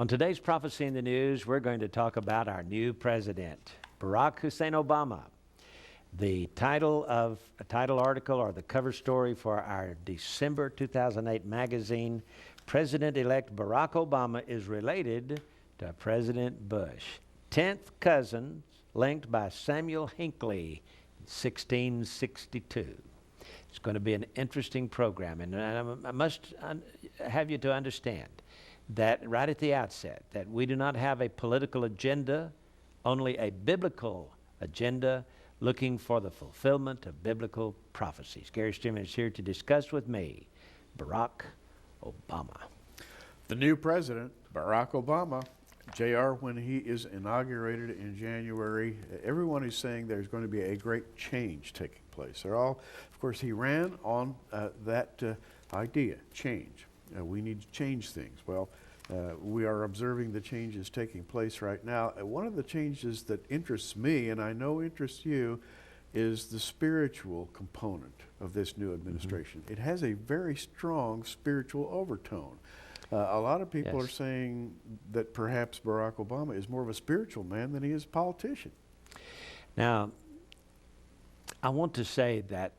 On today's Prophecy in the News, we're going to talk about our new president, Barack Hussein Obama. The title article or the cover story for our December 2008 magazine, President-elect Barack Obama is related to President Bush. 10th cousins linked by Samuel Hinckley in 1662. It's going to be an interesting program, and I must have you to understand that right at the outset, that we do not have a political agenda, only a biblical agenda looking for the fulfillment of biblical prophecies. Gary Stimman is here to discuss with me Barack Obama. The new president, Barack Obama, JR, when he is inaugurated in January, everyone is saying there's going to be a great change taking place. They're all, of course, he ran on that idea, change. We need to change things. Well, we are observing the changes taking place right now. One of the changes that interests me, and I know interests you, is the spiritual component of this new administration. It has a very strong spiritual overtone. A lot of people are saying that perhaps Barack Obama is more of a spiritual man than he is a politician. Now, I want to say that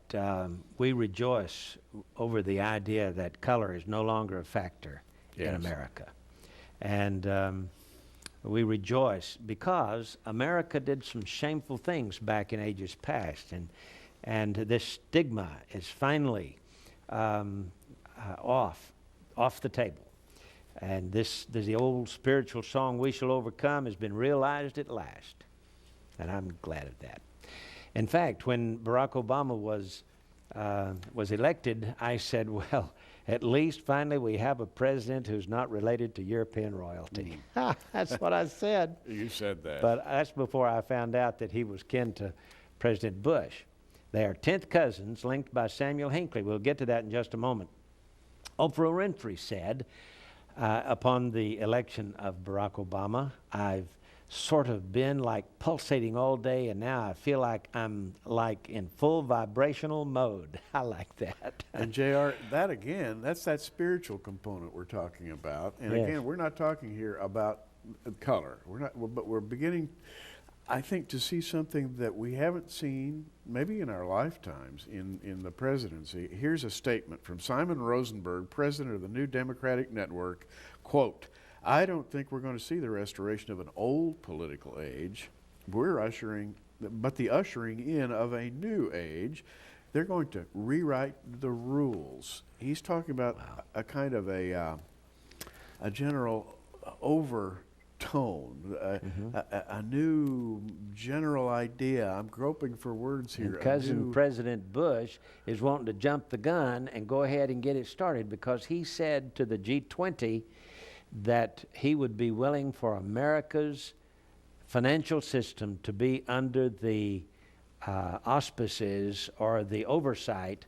we rejoice over the idea that color is no longer a factor in America. And we rejoice because America did some shameful things back in ages past, and this stigma is finally off the table. And the old spiritual song, "We Shall Overcome," has been realized at last. And I'm glad of that. In fact, when Barack Obama was elected, I said, well, at least finally we have a president who's not related to European royalty. That's what I said. You said that. But that's before I found out that he was kin to President Bush. They are 10th cousins linked by Samuel Hinckley. We'll get to that in just a moment. Oprah Winfrey said, upon the election of Barack Obama, I've sort of been like pulsating all day, and now I feel like I'm like in full vibrational mode. I like that. And JR, that again, that's that spiritual component we're talking about. And again, we're not talking here about color. But we're beginning, I think, to see something that we haven't seen maybe in our lifetimes in the presidency. Here's a statement from Simon Rosenberg, president of the New Democratic Network, quote, "I don't think we're going to see the restoration of an old political age. We're ushering in of a new age. They're going to rewrite the rules." He's talking about a kind of a general overtone, a new general idea. I'm groping for words here. And cousin President Bush is wanting to jump the gun and go ahead and get it started, because he said to the G20 that he would be willing for America's financial system to be under the auspices or the oversight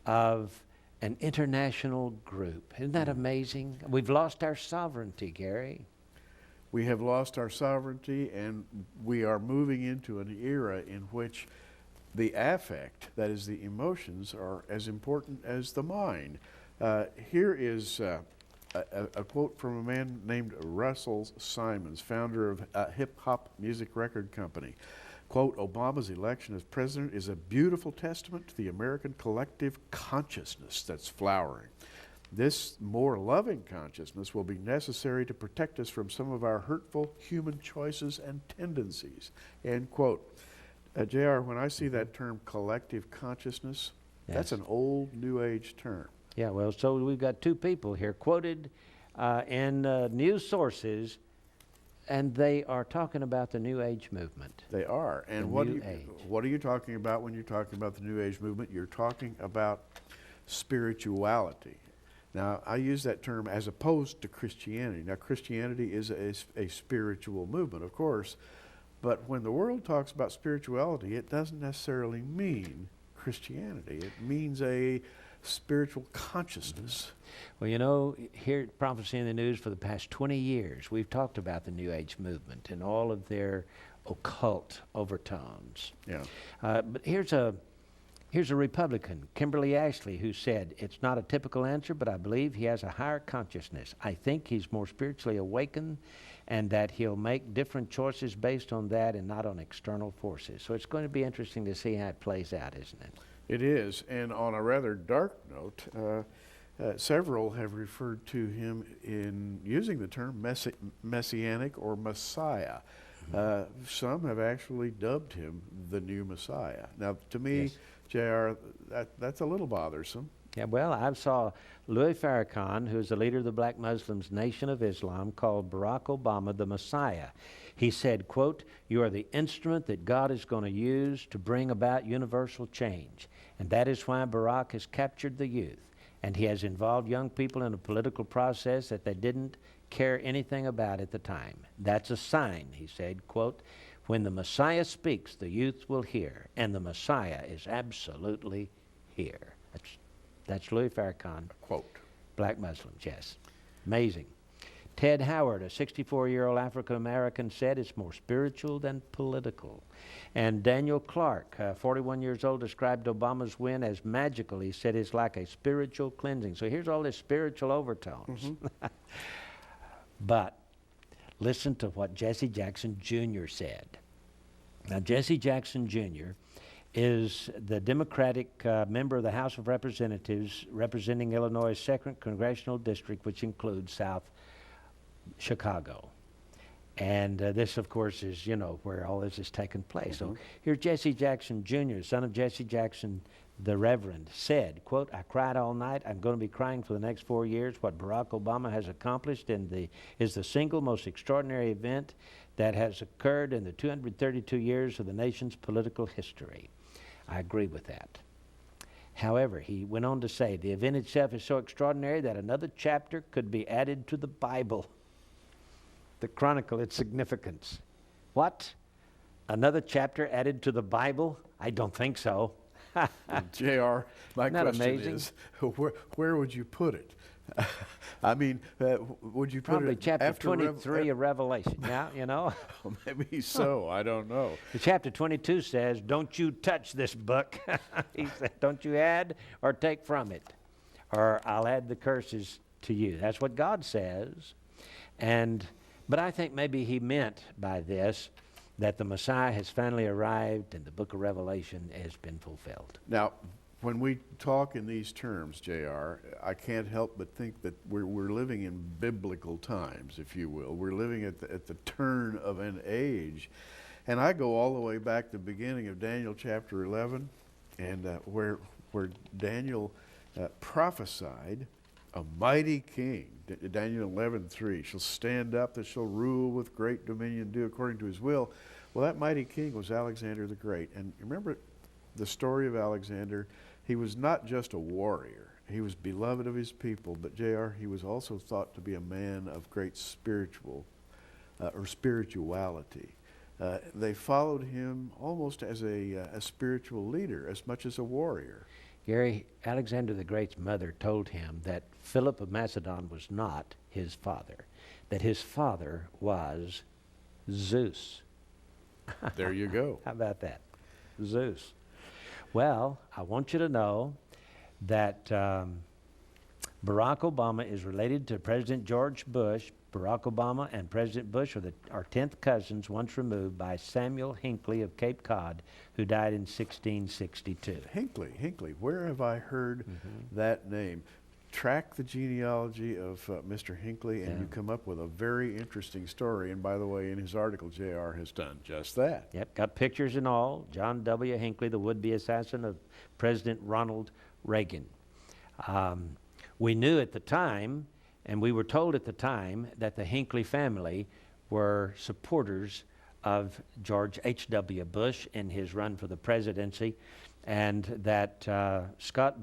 of an international group. Isn't that amazing? We've lost our sovereignty, Gary. We have lost our sovereignty, and we are moving into an era in which the affect, that is the emotions, are as important as the mind. Here is a quote from a man named Russell Simons, founder of a hip-hop music record company. Quote, "Obama's election as president is a beautiful testament to the American collective consciousness that's flowering. This more loving consciousness will be necessary to protect us from some of our hurtful human choices and tendencies." End quote. JR, when I see that term collective consciousness, that's an old New Age term. Yeah, well, so we've got two people here quoted in news sources, and they are talking about the New Age movement. They are. And what are you talking about when you're talking about the New Age movement? You're talking about spirituality. Now, I use that term as opposed to Christianity. Now, Christianity is a spiritual movement, of course, but when the world talks about spirituality, it doesn't necessarily mean Christianity. It means a spiritual consciousness. Well, you know, here at Prophecy in the News for the past 20 years, we've talked about the New Age movement and all of their occult overtones. Yeah. But here's a Here's a Republican, Kimberly Ashley, who said, "It's not a typical answer, but I believe he has a higher consciousness. I think he's more spiritually awakened and that he'll make different choices based on that and not on external forces." So it's going to be interesting to see how it plays out, isn't it? It is, and on a rather dark note, several have referred to him in using the term messianic or Messiah. Some have actually dubbed him the new Messiah. Now, to me, Yes. JR, that's a little bothersome. Yeah, well, I saw Louis Farrakhan, who is the leader of the Black Muslims Nation of Islam, called Barack Obama the Messiah. He said, quote, "You are the instrument that God is going to use to bring about universal change. And that is why Barack has captured the youth. And he has involved young people in a political process that they didn't care anything about at the time. That's a sign," he said, quote, "when the Messiah speaks, the youth will hear. And the Messiah is absolutely here." That's Louis Farrakhan. Quote. Black Muslims, yes. Amazing. Ted Howard, a 64-year-old African-American, said it's more spiritual than political. And Daniel Clark, 41 years old, described Obama's win as magical. He said it's like a spiritual cleansing. So here's all this spiritual overtones. But listen to what Jesse Jackson Jr. said. Now, Jesse Jackson Jr. is the Democratic member of the House of Representatives representing Illinois' 2nd Congressional District, which includes South Chicago. And this, of course, is, where all this is taking place. So here Jesse Jackson Jr., son of Jesse Jackson, the Reverend, said, quote, "I cried all night. I'm going to be crying for the next 4 years. What Barack Obama has accomplished is the single most extraordinary event that has occurred in the 232 years of the nation's political history." I agree with that. However, he went on to say, the event itself is so extraordinary that another chapter could be added to the Bible to chronicle its significance. What? Another chapter added to the Bible? I don't think so. JR, my Isn't that question amazing? is, where would you put it? I mean, would you put Probably it chapter after 23 of Revelation. Yeah, Well, maybe so. I don't know. The chapter 22 says, "Don't you touch this book." He said, "Don't you add or take from it, or I'll add the curses to you." That's what God says. But I think maybe he meant by this that the Messiah has finally arrived and the book of Revelation has been fulfilled. Now, when we talk in these terms, JR, I can't help but think that we're living in biblical times, if you will. We're living at the turn of an age. And I go all the way back to the beginning of Daniel chapter 11, and where Daniel prophesied a mighty king. Daniel 11:3, "shall stand up, that shall rule with great dominion, do according to his will." Well, that mighty king was Alexander the Great. And remember the story of Alexander. He was not just a warrior. He was beloved of his people, but JR, he was also thought to be a man of great spirituality. They followed him almost as a spiritual leader as much as a warrior. Gary, Alexander the Great's mother told him that Philip of Macedon was not his father, that his father was Zeus. There you go. How about that? Zeus. Well, I want you to know that Barack Obama is related to President George Bush. Barack Obama and President Bush are 10th cousins, once removed by Samuel Hinckley of Cape Cod, who died in 1662. Hinckley. Where have I heard that name? Track the genealogy of Mr. Hinckley, and you come up with a very interesting story. And by the way, in his article, JR has done just that. Yep, got pictures and all. John W. Hinckley, the would-be assassin of President Ronald Reagan. We knew at the time, and we were told at the time, that the Hinckley family were supporters of George H.W. Bush in his run for the presidency, and that Scott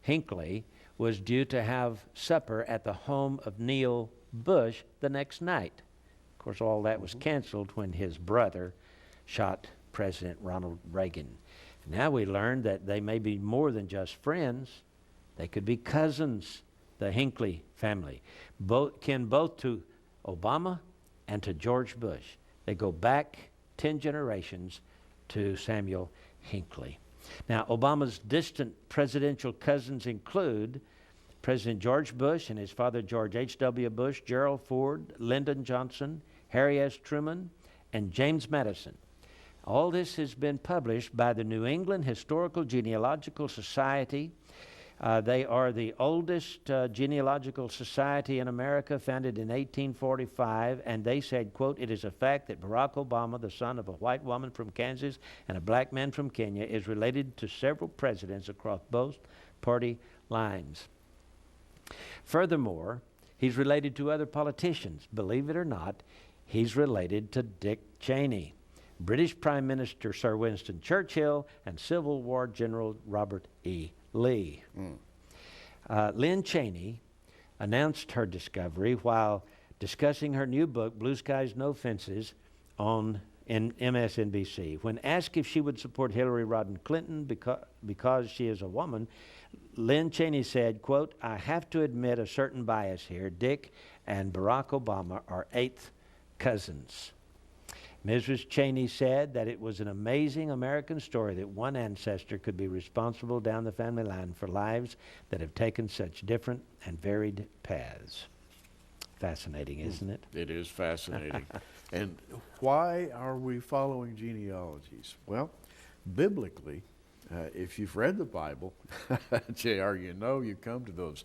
Hinckley was due to have supper at the home of Neil Bush the next night. Of course, all that was canceled when his brother shot President Ronald Reagan. Now we learned that they may be more than just friends. They could be cousins, the Hinckley family, kin both to Obama and to George Bush. They go back 10 generations to Samuel Hinckley. Now, Obama's distant presidential cousins include President George Bush and his father George H.W. Bush, Gerald Ford, Lyndon Johnson, Harry S. Truman, and James Madison. All this has been published by the New England Historical Genealogical Society. They are the oldest genealogical society in America, founded in 1845, and they said, quote, "It is a fact that Barack Obama, the son of a white woman from Kansas and a black man from Kenya, is related to several presidents across both party lines. Furthermore, he's related to other politicians. Believe it or not, he's related to Dick Cheney, British Prime Minister Sir Winston Churchill, and Civil War General Robert E. Lee." Lynn Cheney announced her discovery while discussing her new book, Blue Skies, No Fences, in MSNBC. When asked if she would support Hillary Rodham Clinton because she is a woman, Lynn Cheney said, quote, "I have to admit a certain bias here. Dick and Barack Obama are eighth cousins." Mrs. Cheney said that it was an amazing American story that one ancestor could be responsible down the family line for lives that have taken such different and varied paths. Fascinating, isn't it? It is fascinating. And why are we following genealogies? Well, biblically, if you've read the Bible, JR, you know you come to those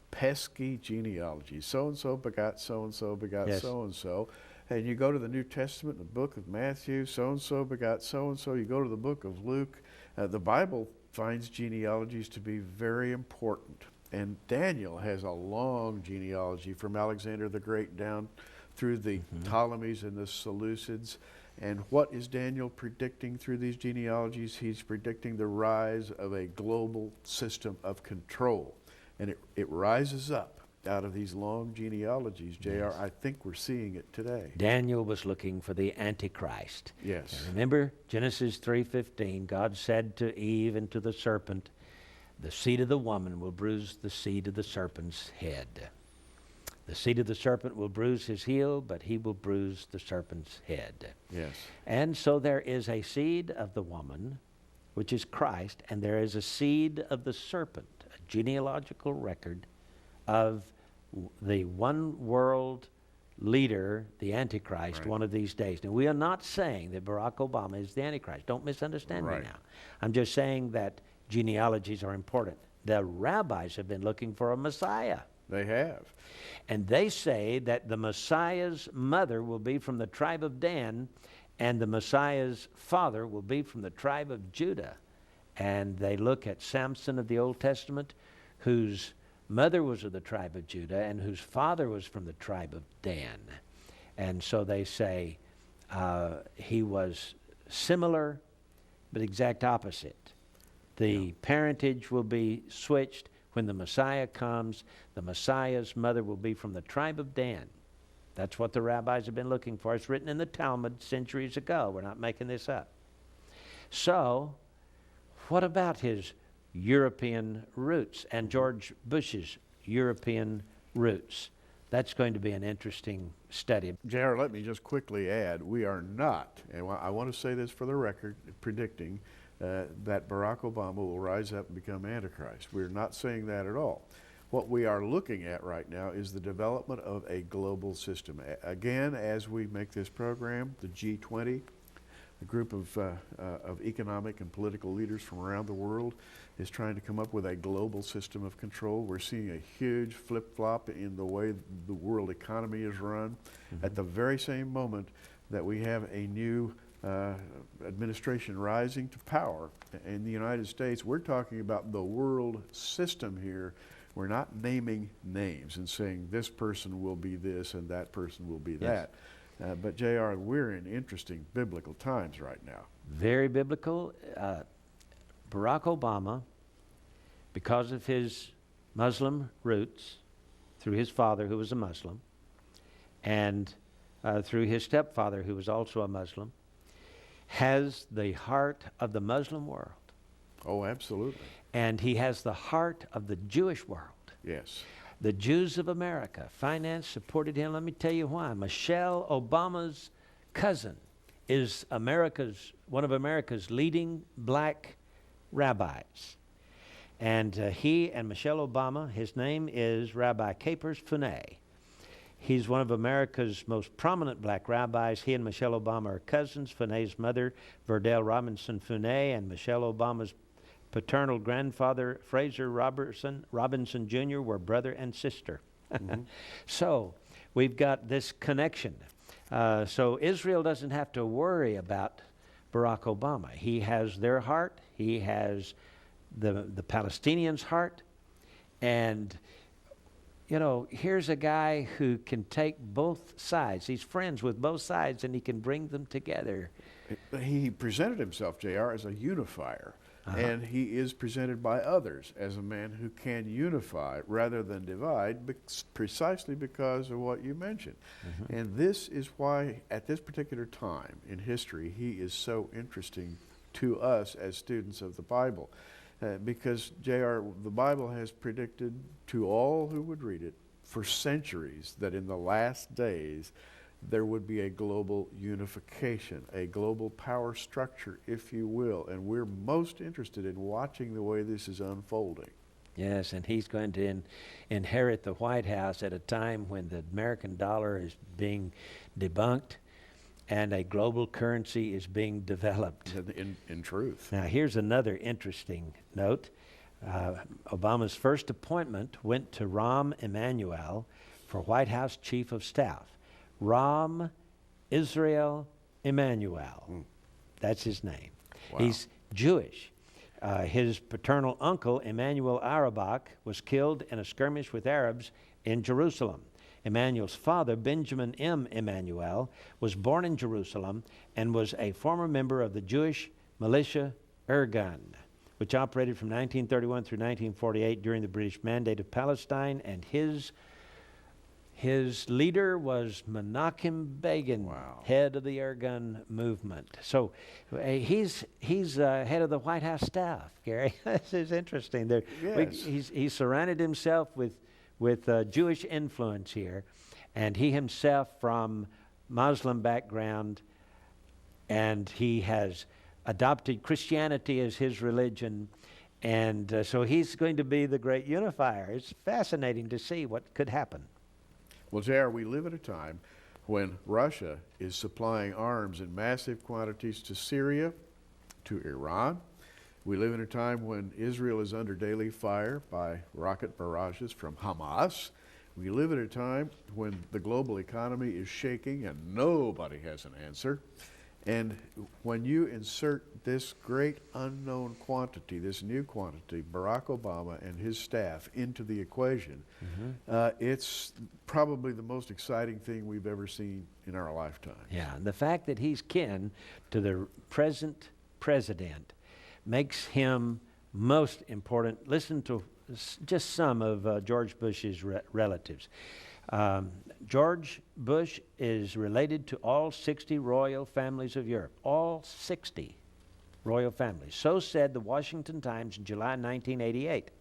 pesky genealogies. So-and-so begot so-and-so begot Yes. so-and-so. And you go to the New Testament, the book of Matthew, so-and-so begot so-and-so. You go to the book of Luke. The Bible finds genealogies to be very important. And Daniel has a long genealogy from Alexander the Great down through the Ptolemies and the Seleucids. And what is Daniel predicting through these genealogies? He's predicting the rise of a global system of control. And it rises up out of these long genealogies, JR. Yes. I think we're seeing it today. Daniel was looking for the Antichrist. Yes. And remember Genesis 3:15, God said to Eve and to the serpent, "The seed of the woman will bruise the seed of the serpent's head. The seed of the serpent will bruise his heel, but he will bruise the serpent's head." Yes. And so there is a seed of the woman, which is Christ, and there is a seed of the serpent, a genealogical record of the one world leader, the Antichrist, Right. one of these days. Now, we are not saying that Barack Obama is the Antichrist. Don't misunderstand Right. me now. I'm just saying that genealogies are important. The rabbis have been looking for a Messiah. They have. And they say that the Messiah's mother will be from the tribe of Dan, and the Messiah's father will be from the tribe of Judah. And they look at Samson of the Old Testament, whose mother was of the tribe of Judah and whose father was from the tribe of Dan. And so they say he was similar but exact opposite. The parentage will be switched. When the Messiah comes, the Messiah's mother will be from the tribe of Dan. That's what the rabbis have been looking for. It's written in the Talmud centuries ago. We're not making this up. So, what about his European roots and George Bush's European roots? That's going to be an interesting study. JR, let me just quickly add, we are not, and I want to say this for the record, predicting that Barack Obama will rise up and become Antichrist. We're not saying that at all. What we are looking at right now is the development of a global system. Again, as we make this program, the G20, a group of economic and political leaders from around the world, is trying to come up with a global system of control. We're seeing a huge flip-flop in the way the world economy is run. At the very same moment that we have a new administration rising to power in the United States, we're talking about the world system here. We're not naming names and saying this person will be this and that person will be that. But JR, we're in interesting biblical times right now. Very biblical. Barack Obama, because of his Muslim roots, through his father who was a Muslim, and through his stepfather who was also a Muslim, has the heart of the Muslim world. Oh, absolutely. And he has the heart of the Jewish world. Yes. The Jews of America, finance supported him. Let me tell you why. Michelle Obama's cousin is one of America's leading black rabbis. And he and Michelle Obama, his name is Rabbi Capers Funay. He's one of America's most prominent black rabbis. He and Michelle Obama are cousins. Funay's mother, Verdell Robinson Funay, and Michelle Obama's paternal grandfather, Fraser Robinson Jr., were brother and sister. Mm-hmm. So we've got this connection. So Israel doesn't have to worry about Barack Obama. He has their heart. He has the Palestinians' heart. And you know, here's a guy who can take both sides. He's friends with both sides, and he can bring them together. He presented himself, J.R., as a unifier, and he is presented by others as a man who can unify rather than divide, precisely because of what you mentioned. Mm-hmm. And this is why, at this particular time in history, he is so interesting to us as students of the Bible. Because, J.R., the Bible has predicted to all who would read it for centuries that in the last days there would be a global unification, a global power structure, if you will. And we're most interested in watching the way this is unfolding. Yes, and he's going to inherit the White House at a time when the American dollar is being debunked and a global currency is being developed. In truth. Now, here's another interesting note. Obama's first appointment went to Rahm Emanuel for White House Chief of Staff. Rahm Israel Emanuel. That's his name. Wow. He's Jewish. His paternal uncle, Emmanuel Arabach, was killed in a skirmish with Arabs in Jerusalem. Emmanuel's father, Benjamin M. Emanuel, was born in Jerusalem and was a former member of the Jewish militia Irgun, which operated from 1931 through 1948 during the British Mandate of Palestine, and his leader was Menachem Begin, head of the Irgun movement. So he's head of the White House staff, Gary. This is interesting. Yes. He's surrounded himself with Jewish influence here, and he himself from Muslim background, and he has adopted Christianity as his religion, and so he's going to be the great unifier. It's fascinating to see what could happen. Well, J.R., we live at a time when Russia is supplying arms in massive quantities to Syria, to Iran. We live in a time when Israel is under daily fire by rocket barrages from Hamas. We live at a time when the global economy is shaking and nobody has an answer. And when you insert this great unknown quantity, this new quantity, Barack Obama and his staff, into the equation, it's probably the most exciting thing we've ever seen in our lifetime. Yeah, and the fact that he's kin to the present president makes him most important. Listen to just some of George Bush's relatives. George Bush is related to all 60 royal families of Europe. All 60 royal families. So said the Washington Times in July 1988.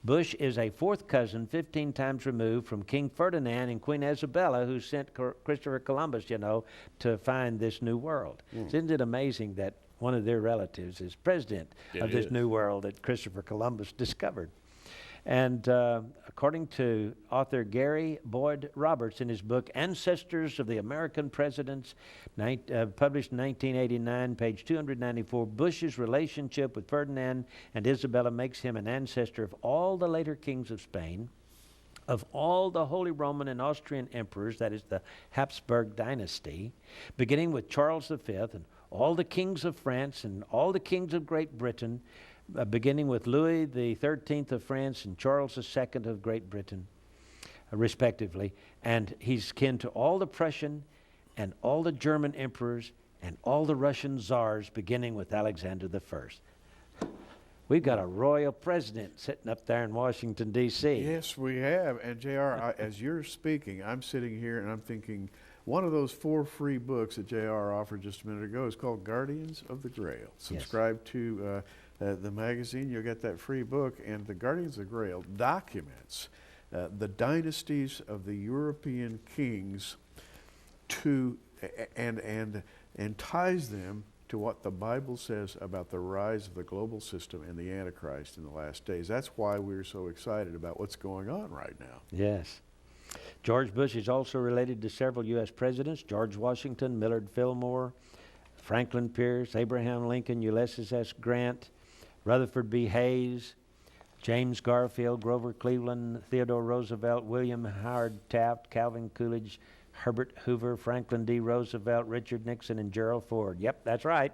Bush is a fourth cousin 15 times removed from King Ferdinand and Queen Isabella, who sent Christopher Columbus, to find this new world. Isn't it amazing that one of their relatives is president of this new world that Christopher Columbus discovered? And according to author Gary Boyd Roberts in his book, Ancestors of the American Presidents, published in 1989, page 294, Bush's relationship with Ferdinand and Isabella makes him an ancestor of all the later kings of Spain, of all the Holy Roman and Austrian emperors, that is the Habsburg dynasty, beginning with Charles V, and all the kings of France and all the kings of Great Britain, beginning with Louis XIII of France and Charles II of Great Britain, respectively. And he's kin to all the Prussian and all the German emperors and all the Russian czars, beginning with Alexander I. We've got a royal president sitting up there in Washington, D.C. Yes, we have. And J.R., as you're speaking, I'm sitting here and I'm thinking, one of those 4 free books that J.R. offered just a minute ago is called Guardians of the Grail. Subscribe to the magazine, you'll get that free book. And the Guardians of the Grail documents the dynasties of the European kings and and ties them to what the Bible says about the rise of the global system and the Antichrist in the last days. That's why we're so excited about what's going on right now. Yes. George Bush is also related to several U.S. presidents: George Washington, Millard Fillmore, Franklin Pierce, Abraham Lincoln, Ulysses S. Grant, Rutherford B. Hayes, James Garfield, Grover Cleveland, Theodore Roosevelt, William Howard Taft, Calvin Coolidge, Herbert Hoover, Franklin D. Roosevelt, Richard Nixon, and Gerald Ford. Yep, that's right.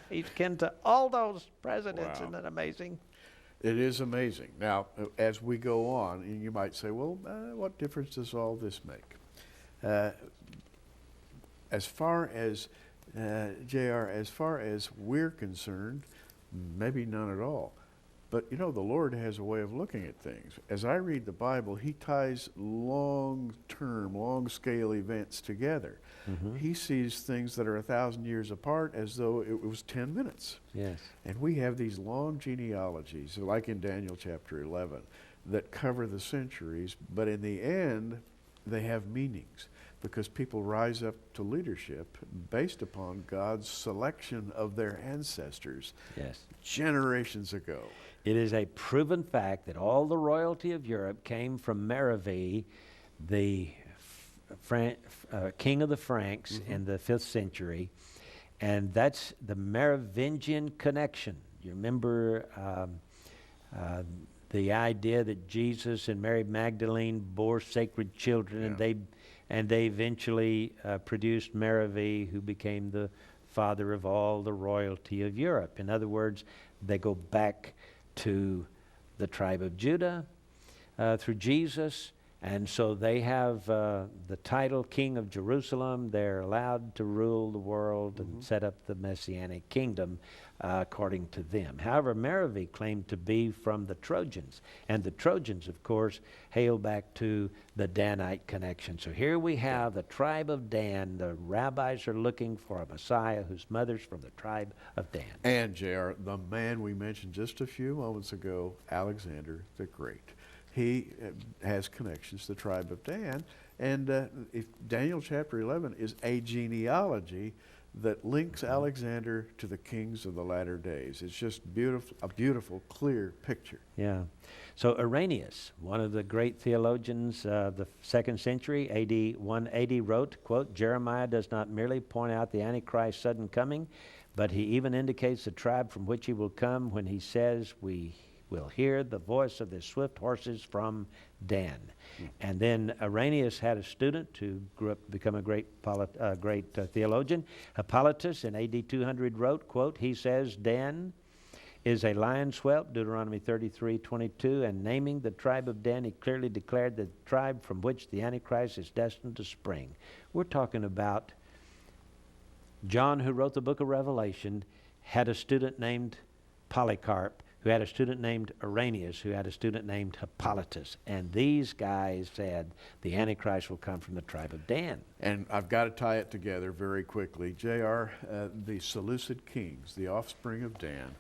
He's kin to all those presidents. Wow. Isn't that amazing? It is amazing. Now, as we go on, and you might say, well, what difference does all this make? As far as, JR, as far as we're concerned, maybe none at all. But you know, the Lord has a way of looking at things. As I read the Bible, He ties long-term, long-scale events together. Mm-hmm. He sees things that are 1,000 years apart as though it was 10 minutes. Yes. And we have these long genealogies, like in Daniel chapter 11, that cover the centuries, but in the end, they have meanings because people rise up to leadership based upon God's selection of their ancestors generations ago. It is a proven fact that all the royalty of Europe came from Merovee, the king of the Franks in the 5th century, and that's the Merovingian connection. You remember the idea that Jesus and Mary Magdalene bore sacred children, and they eventually produced Merovee, who became the father of all the royalty of Europe. In other words, they go back to the tribe of Judah through Jesus, and so they have the title King of Jerusalem. They're allowed to rule the world and set up the Messianic kingdom according to them. However, Merovee claimed to be from the Trojans, and the Trojans, of course, hail back to the Danite connection. So here we have the tribe of Dan. The rabbis are looking for a Messiah whose mother's from the tribe of Dan. And, JR, the man we mentioned just a few moments ago, Alexander the Great. He has connections to the tribe of Dan, and if Daniel chapter 11 is a genealogy that links Alexander to the kings of the latter days. It's just beautiful, a beautiful, clear picture. Yeah. So Irenaeus, one of the great theologians of the 2nd century, AD 180, wrote, quote, "Jeremiah does not merely point out the Antichrist's sudden coming, but he even indicates the tribe from which he will come when he says, we will hear the voice of the swift horses from Dan." And then Irenaeus had a student who grew up to become a great theologian. Hippolytus in AD 200 wrote, quote, he says, Dan is a lion's whelp, Deuteronomy 33:22, and naming the tribe of Dan, he clearly declared the tribe from which the Antichrist is destined to spring. We're talking about John, who wrote the book of Revelation, had a student named Polycarp, who had a student named Irenaeus, who had a student named Hippolytus. And these guys said the Antichrist will come from the tribe of Dan. And I've got to tie it together very quickly. JR, the Seleucid kings, the offspring of Dan,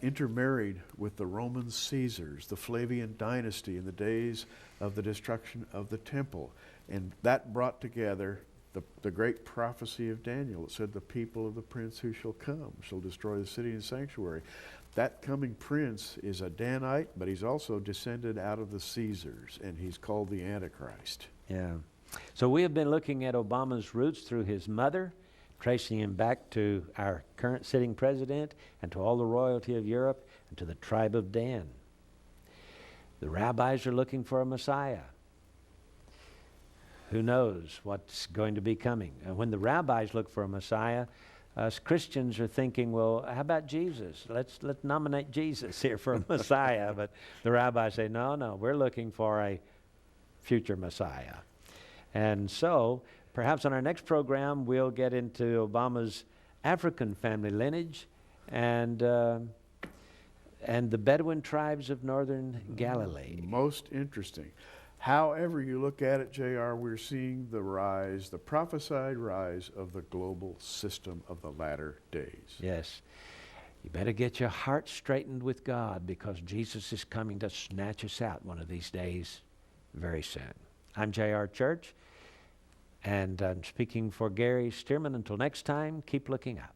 intermarried with the Roman Caesars, the Flavian dynasty in the days of the destruction of the temple. And that brought together the great prophecy of Daniel. It said the people of the prince who shall come shall destroy the city and sanctuary. That coming prince is a Danite, but he's also descended out of the Caesars, and he's called the Antichrist. Yeah. So we have been looking at Obama's roots through his mother, tracing him back to our current sitting president and to all the royalty of Europe and to the tribe of Dan. The rabbis are looking for a Messiah. Who knows what's going to be coming? And when the rabbis look for a Messiah, us Christians are thinking, well, how about Jesus? Let's nominate Jesus here for a Messiah. But the rabbis say, no, we're looking for a future Messiah. And so perhaps on our next program, we'll get into Obama's African family lineage and the Bedouin tribes of northern Galilee. Most interesting. However you look at it, JR, we're seeing the rise, the prophesied rise of the global system of the latter days. Yes. You better get your heart straightened with God, because Jesus is coming to snatch us out one of these days very soon. I'm J.R. Church. And speaking for Gary Stearman, until next time, keep looking up.